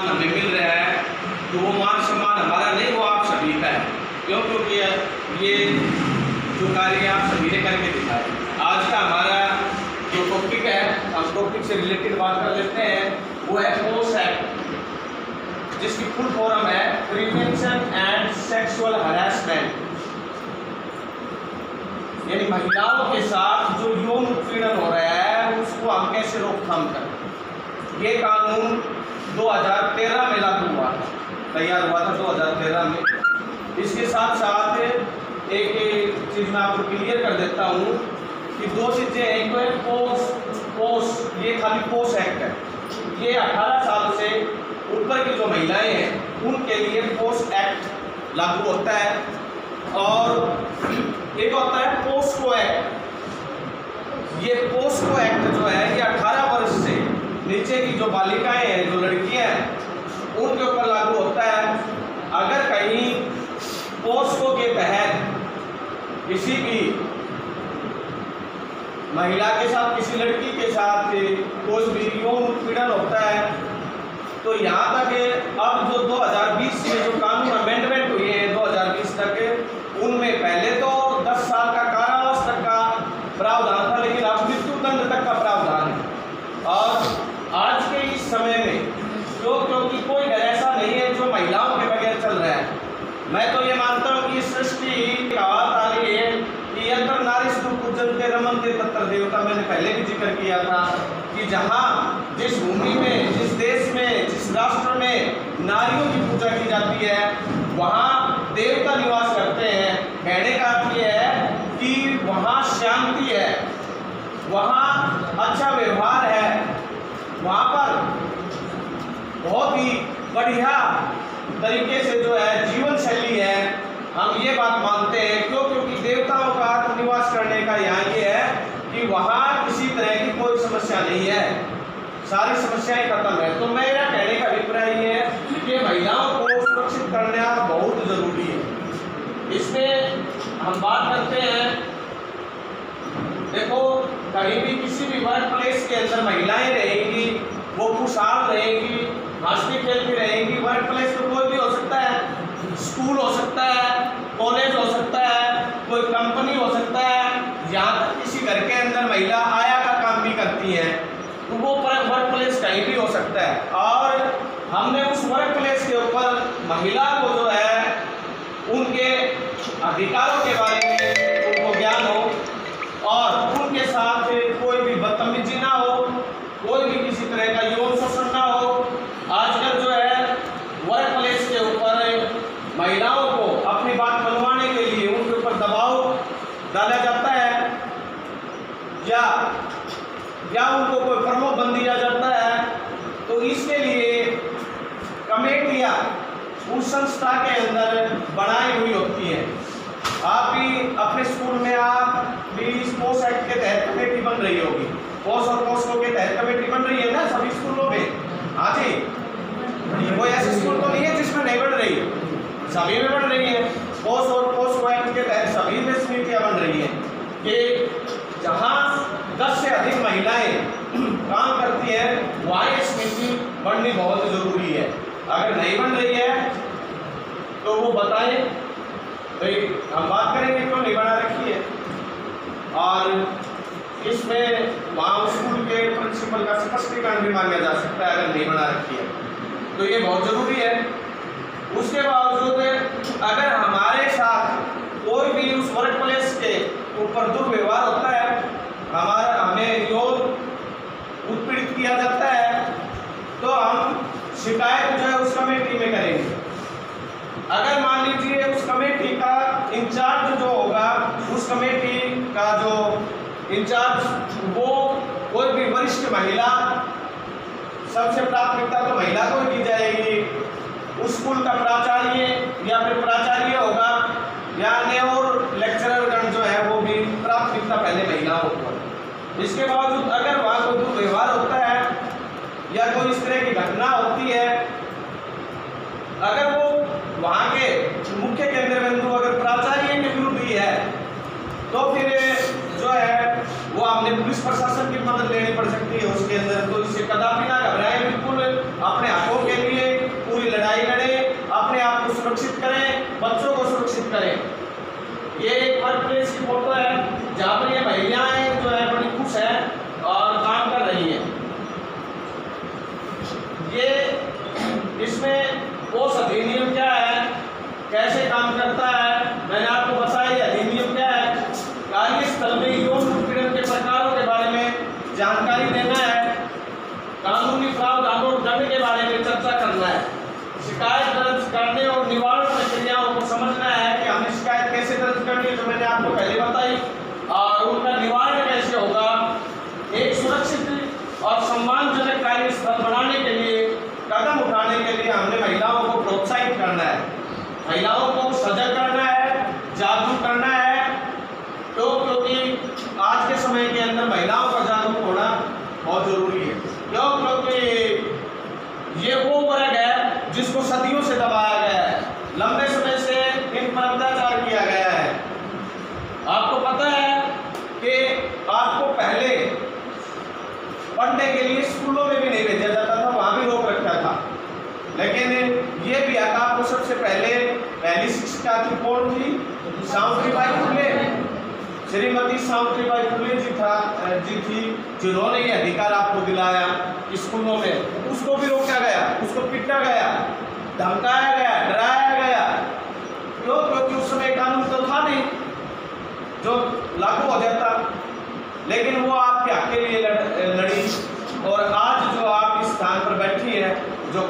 सम्मान हमें मिल रहा है तो वो मान सम्मान हमारा नहीं, वो आप सभी का है। क्यों? क्योंकि ये जो कार्य आप सभी ने करके दिखाया। आज का हमारा जो टॉपिक है, हम टॉपिक से रिलेटेड बात कर लेते हैं, वो है पोक्सो एक्ट, जिसकी फुल फॉर्म है प्रिवेंशन एंड सेक्सुअल हरासमेंट, यानी महिलाओं के साथ जो यौन उत्पीड़न हो रहा है उसको हम कैसे रोकथाम करें। ये कानून 2013 में लागू हुआ था, तैयार हुआ था 2013 में। इसके साथ साथ एक चीज़ मैं आपको क्लियर कर देता हूँ कि दो चीज़ें हैं। एक तो है पोक्सो, ये खाली पोक्सो एक्ट है, ये 18 साल से ऊपर की जो महिलाएं हैं उनके लिए पोक्सो एक्ट लागू होता है। और एक होता है पोक्सो एक्ट। ये पोक्सो एक्ट जो है ये 18 वर्ष से नीचे की जो बालिकाएं हैं, जो लड़कियां हैं, उनके ऊपर लागू होता है। अगर कहीं पोक्सो के तहत किसी भी महिला के साथ, किसी लड़की के साथ कोई भी यौन उत्पीड़न होता है तो यहाँ तक अब जो 2020 में जो कानून अमेंडमेंट हुए हैं 2020 तक, उनमें पहले तो 10 साल का कारावास तक का प्रावधान था, लेकिन अब मृत्युदंड तक का प्रावधान है। और आज के इस समय में क्योंकि कोई घर ऐसा नहीं है जो महिलाओं के बगैर चल रहा है। मैं तो ये मानता हूँ कि सृष्टि कहावत आ रही है कि यत्र नारीस्तु पूज्यन्ते रमन्ते तत्र देवता। मैंने पहले भी जिक्र किया था कि जहाँ जिस भूमि में, जिस देश में, जिस राष्ट्र में नारियों की पूजा की जाती है वहाँ देवता निवास करते हैं। कहने का अर्थ ये है कि वहाँ शांति है, वहाँ अच्छा व्यवहार है, वहाँ पर बहुत ही बढ़िया तरीके से जो है जीवन शैली है। हम ये बात मानते हैं क्योंकि देवताओं का निवास करने का यहाँ ये है कि वहाँ किसी तरह की कोई समस्या नहीं है, सारी समस्याएं खत्म है। तो मेरा कहने का अभिप्राय ये है कि महिलाओं को सुरक्षित करना बहुत जरूरी है। इसमें हम बात करते हैं, देखो कहीं भी किसी भी वर्क प्लेस के अंदर महिलाएं रहेंगी, वो खुशहाल रहेंगी, हंसती खेलती रहेंगी। वर्क प्लेस तो कोई भी हो सकता है, स्कूल हो सकता है, कॉलेज हो सकता है, कोई कंपनी हो सकता है, यहाँ तक किसी घर के अंदर महिला आया का काम भी करती हैं, तो वो वर्क प्लेस कहीं भी हो सकता है। और हमने उस वर्क प्लेस के ऊपर महिला को जो है उनके अधिकारों के बारे में उनको ज्ञान हो और उनके साथ कोई भी बदतमीजी ना हो, कोई भी किसी तरह का यौन शोषण ना हो। आजकल जो है वर्क प्लेस के ऊपर महिलाओं को अपनी बात मनवाने के लिए उनके ऊपर दबाव डाला जाता है या उनको कोई प्रलोभ बन दिया जाता है। तो इसके लिए कमेटियाँ उस संस्था के अंदर बनाई हुई होती हैं। आप भी अपने स्कूल में आप भी पोक्सो एक्ट के तहत कमेटी बन रही होगी, पोक्सो और पोक्सो के तहत कमेटी बन रही है ना सभी स्कूलों में। हाँ जी, कोई ऐसे स्कूल तो नहीं है जिसमें नहीं बन रही, सभी में बन रही है। पोक्सो और पोक्सो एक्ट के तहत सभी में समितियाँ बन रही हैं कि जहाँ 10 से अधिक महिलाएं काम करती हैं वहाँ ये समिति बननी बहुत ज़रूरी है। अगर नहीं बन रही है तो वो बताएं भाई, हम बात करेंगे क्यों नहीं बना रखी है। और इसमें वहाँ स्कूल के प्रिंसिपल का स्पष्टीकरण भी मांगा जा सकता है अगर नहीं बना रखी है, तो ये बहुत ज़रूरी है। उसके बावजूद अगर हमारे साथ कोई भी उस वर्क प्लेस के ऊपर दुर्व्यवहार होता है, हमें यौन उत्पीड़ित किया जाता है, तो हम शिकायत जो है उस कमेटी में करेंगे। अगर मान लीजिए उस कमेटी का इंचार्ज जो होगा, उस कमेटी का जो इंचार्ज वो कोई भी वरिष्ठ महिला, सबसे प्राथमिकता तो महिला को दी जाएगी। उस स्कूल का प्राचार्य या फिर प्राचार्य होगा या अन्य और लेक्चररगण जो है वो भी प्राथमिकता पहले महिलाओं को। इसके बावजूद अगर वहाँ कोई दुर्व्यवहार होता है या कोई इस तरह की घटना होती है, अगर वो वहाँ के मुख्य केंद्र बिंदु अगर प्राचार्य के विरुद्ध ही है तो फिर जो है वो आपने पुलिस प्रशासन की मदद लेनी पड़ सकती है उसके अंदर। तो इससे कदापि ना घबराएं, बिल्कुल अपने हकों के लिए इसमें पोस्ट अधिनियम क्या है, कैसे काम करता है, मैंने आपको बताया। अधिनियम क्या है, कार्यस्थल में यौन उत्पीड़न के प्रकारों के बारे में जानकारी देना है, कानूनी प्रावधान और दंड के बारे में चर्चा करना है, शिकायत दर्ज करने और निवारण प्रक्रियाओं को समझना है कि हमें शिकायत कैसे दर्ज करनी है, जो मैंने आपको पहले बताई, और उनका निवारण कैसे होगा। एक सुरक्षित और सम्मानजनक कार्यस्थल बनाने के लिए, कदम उठाने के लिए हमने महिलाओं को प्रोत्साहित करना है, महिलाओं को सजग करना है, जागरूक करना है। तो क्योंकि आज के समय के अंदर महिलाओं का जागरूक होना बहुत जरूरी है। क्यों? क्योंकि ये वो वर्ग है जिसको सदियों से दबाया गया है, लंबे समय से इन पर अत्याचार किया गया है। आपको पता है कि आपको पहले पढ़ने के लिए स्कूलों में भी नहीं भेजा जाता था, वहाँ भी रोक रखा था। लेकिन ये भी आपको सबसे पहली शिक्षिका थी, कौन थी? सावित्रीबाई फुले, श्रीमती सावित्रीबाई फुले जी थी, जिन्होंने ये अधिकार आपको दिलाया। स्कूलों में उसको भी रोका गया, उसको पीटा गया, धमकाया गया, डराया गया। क्यों? क्योंकि उस समय कानून तो था नहीं जो लागू हो जाता, लेकिन वो आपके हक के लिए लड़ी। और आज जो आप इस स्थान पर बैठी है, जो